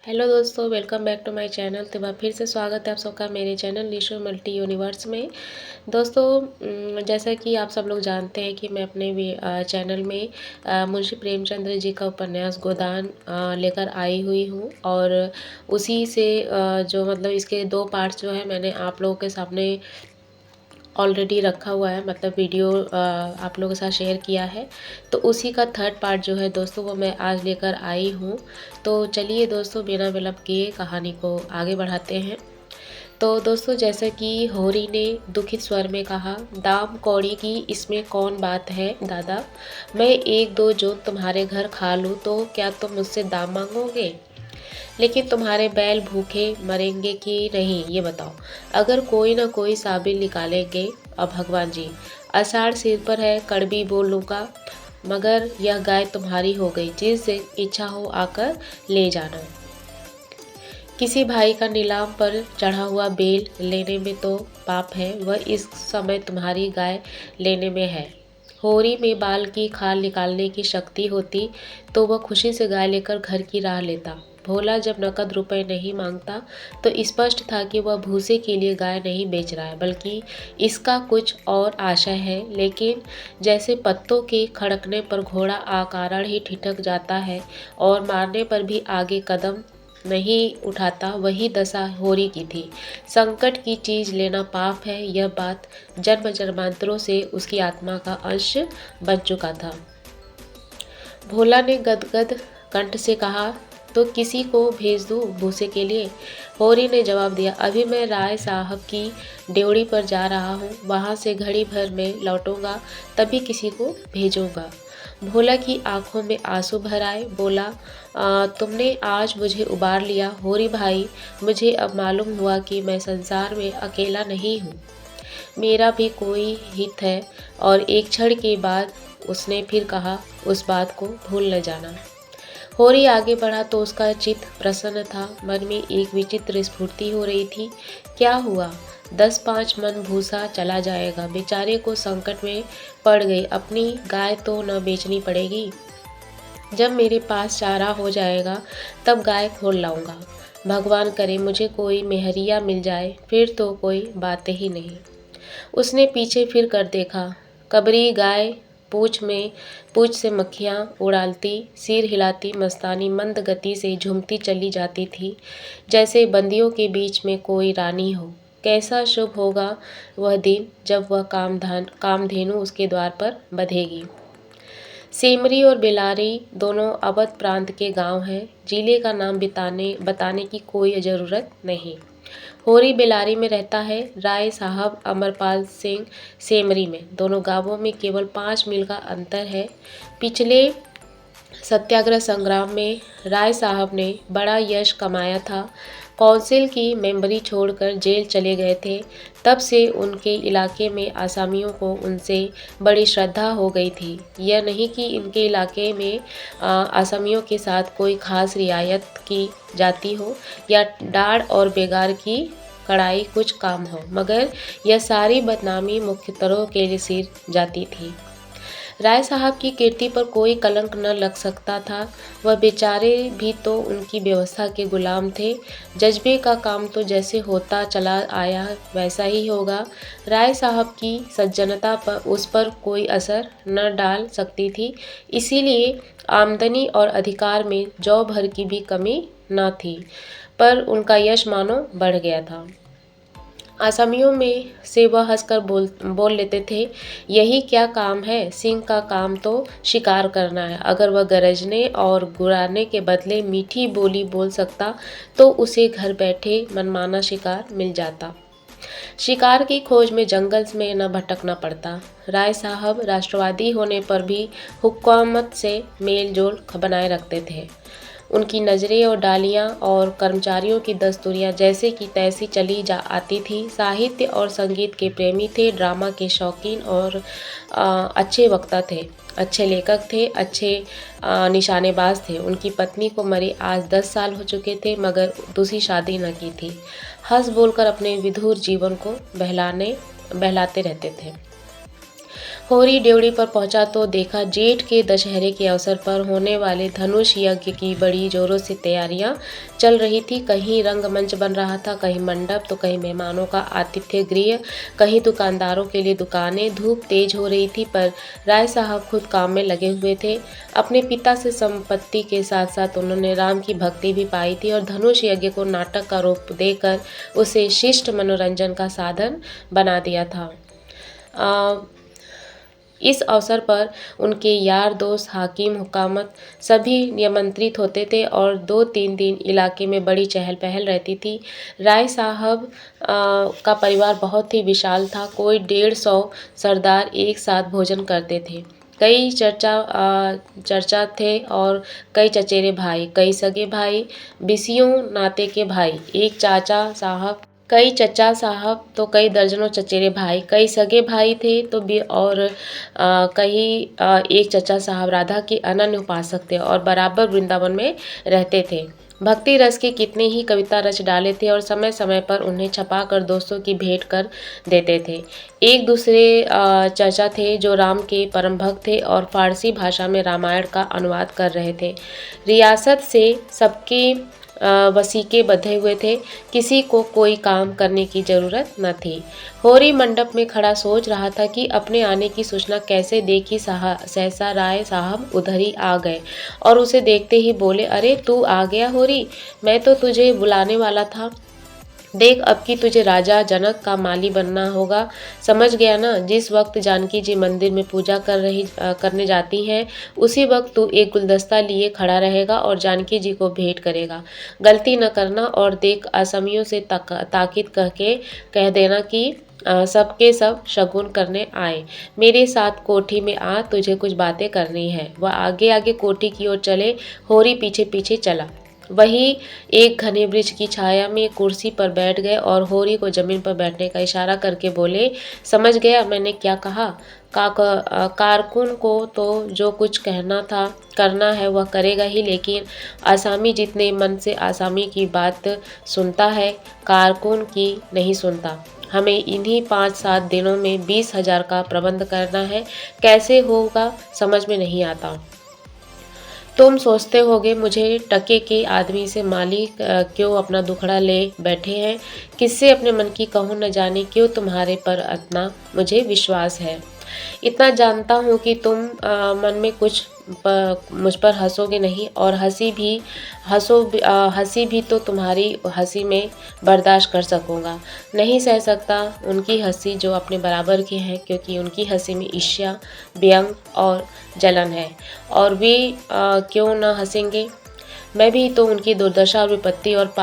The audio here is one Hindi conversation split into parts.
हेलो दोस्तों, welcome back to my channel. तो मैं फिर से स्वागत है आप सबका मेरे चैनल निशु मल्टी यूनिवर्स में। दोस्तों, जैसा कि आप सब लोग जानते हैं कि मैं अपने चैनल में मुंशी प्रेमचंद्र जी का उपन्यास गोदान लेकर आई हुई हूँ। और उसी से जो मतलब इसके 2 पार्ट्स जो है मैंने आप लोगों के सामने ऑलरेडी रखा हुआ है, मतलब वीडियो आप लोगों के साथ शेयर किया है। तो उसी का 3rd पार्ट जो है दोस्तों वो मैं आज लेकर आई हूँ। तो चलिए दोस्तों, बिना विलंब किए कहानी को आगे बढ़ाते हैं। तो दोस्तों, जैसे कि होरी ने दुखित स्वर में कहा, दाम कौड़ी की इसमें कौन बात है दादा। मैं 1-2 जोत तुम्हारे घर खा लूँ तो क्या तुम मुझसे दाम मांगोगे? लेकिन तुम्हारे बैल भूखे मरेंगे कि नहीं ये बताओ। अगर कोई ना कोई साबिल निकालेंगे। अब भगवान जी, आषाढ़ सिर पर है, कड़वी बोल लूँगा, मगर यह गाय तुम्हारी हो गई, जिस दिन इच्छा हो आकर ले जाना। किसी भाई का नीलाम पर चढ़ा हुआ बेल लेने में तो पाप है, वह इस समय तुम्हारी गाय लेने में है। होरी में बाल की खाल निकालने की शक्ति होती तो वह खुशी से गाय लेकर घर की राह लेता। भोला जब नकद रुपए नहीं मांगता तो स्पष्ट था कि वह भूसे के लिए गाय नहीं बेच रहा है, बल्कि इसका कुछ और आशय है। लेकिन जैसे पत्तों के खड़कने पर घोड़ा आकारण ही ठिठक जाता है और मारने पर भी आगे कदम नहीं उठाता, वही दशा होरी की थी। संकट की चीज लेना पाप है, यह बात जन्म जन्मांतरों से उसकी आत्मा का अंश बन चुका था। भोला ने गदगद कंठ से कहा, तो किसी को भेज दूं भूसे के लिए? होरी ने जवाब दिया, अभी मैं राय साहब की ड्योढ़ी पर जा रहा हूँ, वहाँ से घड़ी भर में लौटूंगा, तभी किसी को भेजूंगा। भोला की आंखों में आंसू भर आए, बोला, तुमने आज मुझे उबार लिया होरी भाई। मुझे अब मालूम हुआ कि मैं संसार में अकेला नहीं हूँ, मेरा भी कोई हित है। और एक क्षण के बाद उसने फिर कहा, उस बात को भूल न जाना। होरी आगे बढ़ा तो उसका चित्त प्रसन्न था, मन में एक विचित्र स्फूर्ति हो रही थी। क्या हुआ? 10-5 मन भूसा चला जाएगा, बेचारे को संकट में पड़ गई, अपनी गाय तो न बेचनी पड़ेगी। जब मेरे पास चारा हो जाएगा तब गाय खोल लाऊंगा। भगवान करे मुझे कोई मेहरिया मिल जाए, फिर तो कोई बात ही नहीं। उसने पीछे फिर कर देखा। कबरी गाय पूंछ से मक्खियाँ उड़ालती, सिर हिलाती मस्तानी मंद गति से झूमती चली जाती थी, जैसे बंदियों के बीच में कोई रानी हो। कैसा शुभ होगा वह दिन जब वह कामधेनु उसके द्वार पर बंधेगी। सेमरी और बेलारी दोनों अवध प्रांत के गांव हैं। जिले का नाम बताने की कोई ज़रूरत नहीं। होरी बेलारी में रहता है, राय साहब अमरपाल सिंह सेमरी में। दोनों गांवों में केवल 5 मील का अंतर है। पिछले सत्याग्रह संग्राम में राय साहब ने बड़ा यश कमाया था। काउंसिल की मेंबरी छोड़कर जेल चले गए थे। तब से उनके इलाके में आसामियों को उनसे बड़ी श्रद्धा हो गई थी। यह नहीं कि इनके इलाके में आसामियों के साथ कोई खास रियायत की जाती हो या डाढ़ और बेगार की कड़ाई कुछ काम हो, मगर यह सारी बदनामी मुख्यतरों के सिर जाती थी। राय साहब की कीर्ति पर कोई कलंक न लग सकता था। वह बेचारे भी तो उनकी व्यवस्था के गुलाम थे। जज्बे का काम तो जैसे होता चला आया वैसा ही होगा। राय साहब की सज्जनता पर उस पर कोई असर न डाल सकती थी, इसीलिए आमदनी और अधिकार में जौ भर की भी कमी न थी, पर उनका यश मानो बढ़ गया था। आसामियों में से वह हंसकर बोल लेते थे, यही क्या काम है? सिंह का काम तो शिकार करना है। अगर वह गरजने और गुर्राने के बदले मीठी बोली बोल सकता तो उसे घर बैठे मनमाना शिकार मिल जाता। शिकार की खोज में जंगल में न भटकना पड़ता। राय साहब राष्ट्रवादी होने पर भी हुकूमत से मेल जोल बनाए रखते थे। उनकी नज़रें और डालियाँ और कर्मचारियों की दस्तूरियाँ जैसे कि तैसी चली जा आती थी। साहित्य और संगीत के प्रेमी थे, ड्रामा के शौकीन और अच्छे वक्ता थे, अच्छे लेखक थे, अच्छे निशानेबाज थे। उनकी पत्नी को मरे आज 10 साल हो चुके थे, मगर दूसरी शादी न की थी। हंस बोलकर अपने विधुर जीवन को बहलाते रहते थे। होरी ड्योढ़ी पर पहुंचा तो देखा जेठ के दशहरे के अवसर पर होने वाले धनुष यज्ञ की बड़ी जोरों से तैयारियां चल रही थी। कहीं रंगमंच बन रहा था, कहीं मंडप, तो कहीं मेहमानों का आतिथ्य गृह, कहीं दुकानदारों के लिए दुकानें। धूप तेज हो रही थी पर राय साहब खुद काम में लगे हुए थे। अपने पिता से संपत्ति के साथ साथ उन्होंने राम की भक्ति भी पाई थी और धनुष यज्ञ को नाटक का रूप देकर उसे शिष्ट मनोरंजन का साधन बना दिया था। इस अवसर पर उनके यार दोस्त, हाकिम, हुकामत सभी निमंत्रित होते थे और 2-3 दिन इलाके में बड़ी चहल पहल रहती थी। राय साहब का परिवार बहुत ही विशाल था। कोई 150 सरदार एक साथ भोजन करते थे। कई चर्चा थे और कई चचेरे भाई, कई सगे भाई, बिसियों नाते के भाई, एक चाचा साहब, कई चचा साहब, तो कई दर्जनों चचेरे भाई, कई सगे भाई थे तो भी और एक चचा साहब राधा के अनन्य उपासक थे और बराबर वृंदावन में रहते थे। भक्ति रस के कितने ही कविता रच डाले थे और समय समय पर उन्हें छपाकर दोस्तों की भेंट कर देते थे। एक दूसरे चचा थे जो राम के परम भक्त थे और फारसी भाषा में रामायण का अनुवाद कर रहे थे। रियासत से सबके वसीके बंधे हुए थे, किसी को कोई काम करने की जरूरत न थी। होरी मंडप में खड़ा सोच रहा था कि अपने आने की सूचना कैसे दे कि सहसा राय साहब उधर ही आ गए और उसे देखते ही बोले, अरे तू आ गया होरी, मैं तो तुझे बुलाने वाला था। देख, अब की तुझे राजा जनक का माली बनना होगा, समझ गया ना। जिस वक्त जानकी जी मंदिर में पूजा करने जाती हैं, उसी वक्त तू एक गुलदस्ता लिए खड़ा रहेगा और जानकी जी को भेंट करेगा। गलती न करना और देख, असमियों से ताकीद करके कह देना कि सबके सब शगुन करने आए, मेरे साथ कोठी में आ, तुझे कुछ बातें करनी है। वह आगे आगे कोठी की ओर चले, होरी पीछे पीछे चला। वही एक घने वृक्ष की छाया में कुर्सी पर बैठ गए और होरी को जमीन पर बैठने का इशारा करके बोले, समझ गया मैंने क्या कहा? कारकुन को तो जो कुछ कहना था करना है वह करेगा ही, लेकिन आसामी जितने मन से आसामी की बात सुनता है, कारकुन की नहीं सुनता। हमें इन्हीं 5-7 दिनों में 20,000 का प्रबंध करना है। कैसे होगा समझ में नहीं आता। तुम सोचते होगे मुझे टके के आदमी से मालिक क्यों अपना दुखड़ा ले बैठे हैं, किससे अपने मन की कहूँ न जाने क्यों तुम्हारे पर इतना मुझे विश्वास है। इतना जानता हूँ कि तुम मन में कुछ मुझ पर हंसोगे नहीं और हंसी भी तो तुम्हारी हंसी में बर्दाश्त कर सकूँगा, नहीं सह सकता उनकी हंसी जो अपने बराबर के हैं, क्योंकि उनकी हंसी में ईर्ष्या, व्यंग और जलन है। और वे क्यों न हंसेंगे? मैं भी तो उनकी दुर्दशा और विपत्ति और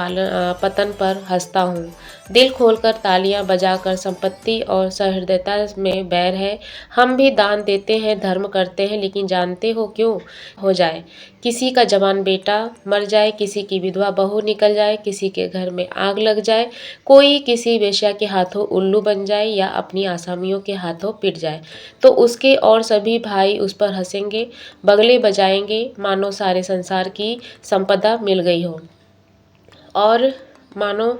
पतन पर हंसता हूँ। दिल खोलकर तालियां बजाकर संपत्ति और सहृदयता में बैर है। हम भी दान देते हैं, धर्म करते हैं, लेकिन जानते हो क्यों हो जाए? किसी का जवान बेटा मर जाए, किसी की विधवा बहू निकल जाए, किसी के घर में आग लग जाए, कोई किसी वेश्या के हाथों उल्लू बन जाए या अपनी आसामियों के हाथों पिट जाए, तो उसके और सभी भाई उस पर हंसेंगे, बगले बजाएंगे, मानो सारे संसार की संपदा मिल गई हो और मानो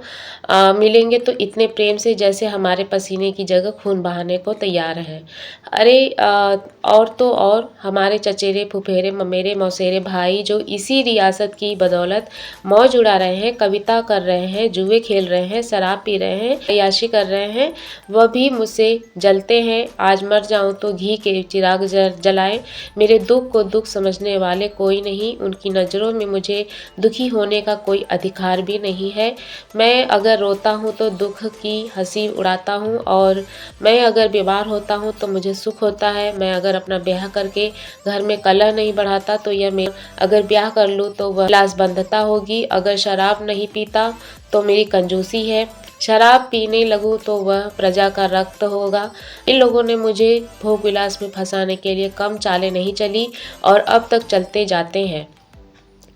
मिलेंगे तो इतने प्रेम से जैसे हमारे पसीने की जगह खून बहाने को तैयार है। अरे और तो और हमारे चचेरे फुफेरे ममेरे मौसेरे भाई जो इसी रियासत की बदौलत मौज उड़ा रहे हैं, कविता कर रहे हैं, जुए खेल रहे हैं, शराब पी रहे हैं, अय्याशी कर रहे हैं, वह भी मुझसे जलते हैं। आज मर जाऊं तो घी के चिराग जलाएं। मेरे दुख को दुख समझने वाले कोई नहीं, उनकी नज़रों में मुझे दुखी होने का कोई अधिकार भी नहीं है। मैं अगर रोता हूँ तो दुख की हंसी उड़ाता हूँ और मैं अगर बीमार होता हूँ तो मुझे सुख होता है। मैं अगर अपना ब्याह करके घर में कलह नहीं बढ़ाता तो यह मैं अगर ब्याह कर लूँ तो वह लाजबंधता होगी। अगर शराब नहीं पीता तो मेरी कंजूसी है। शराब पीने लगूँ तो वह प्रजा का रक्त होगा। इन लोगों ने मुझे भोग विलास में फंसाने के लिए कम चालें नहीं चली और अब तक चलते जाते हैं।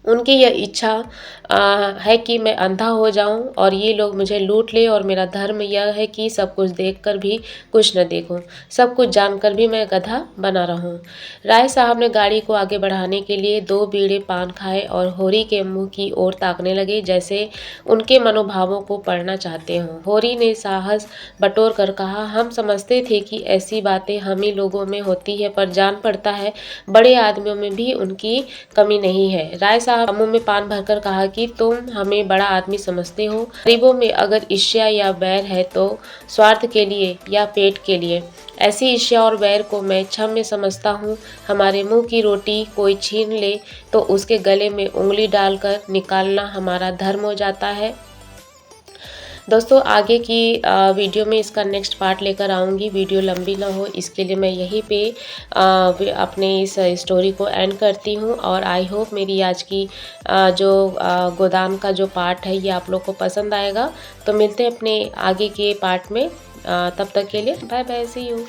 उनकी यह इच्छा है कि मैं अंधा हो जाऊं और ये लोग मुझे लूट ले, और मेरा धर्म यह है कि सब कुछ देखकर भी कुछ न देखूं, सब कुछ जानकर भी मैं गधा बना रहूं। राय साहब ने गाड़ी को आगे बढ़ाने के लिए 2 बीड़े पान खाए और होरी के मुंह की ओर ताकने लगे, जैसे उनके मनोभावों को पढ़ना चाहते हों। होरी ने साहस बटोर कर कहा, हम समझते थे कि ऐसी बातें हम ही लोगों में होती है, पर जान पड़ता है बड़े आदमियों में भी उनकी कमी नहीं है। राय साहब मुंह में पान भरकर कहा कि तुम हमें बड़ा आदमी समझते हो। गरीबों में अगर ईर्ष्या या बैर है तो स्वार्थ के लिए या पेट के लिए। ऐसी ईर्ष्या और बैर को मैं क्षम्य समझता हूँ। हमारे मुंह की रोटी कोई छीन ले तो उसके गले में उंगली डालकर निकालना हमारा धर्म हो जाता है। दोस्तों आगे की वीडियो में इसका नेक्स्ट पार्ट लेकर आऊँगी। वीडियो लंबी ना हो इसके लिए मैं यहीं पे अपने इस स्टोरी को एंड करती हूँ, और आई होप मेरी आज की जो गोदान का जो पार्ट है ये आप लोग को पसंद आएगा। तो मिलते हैं अपने आगे के पार्ट में। तब तक के लिए बाय बाय, सी यू।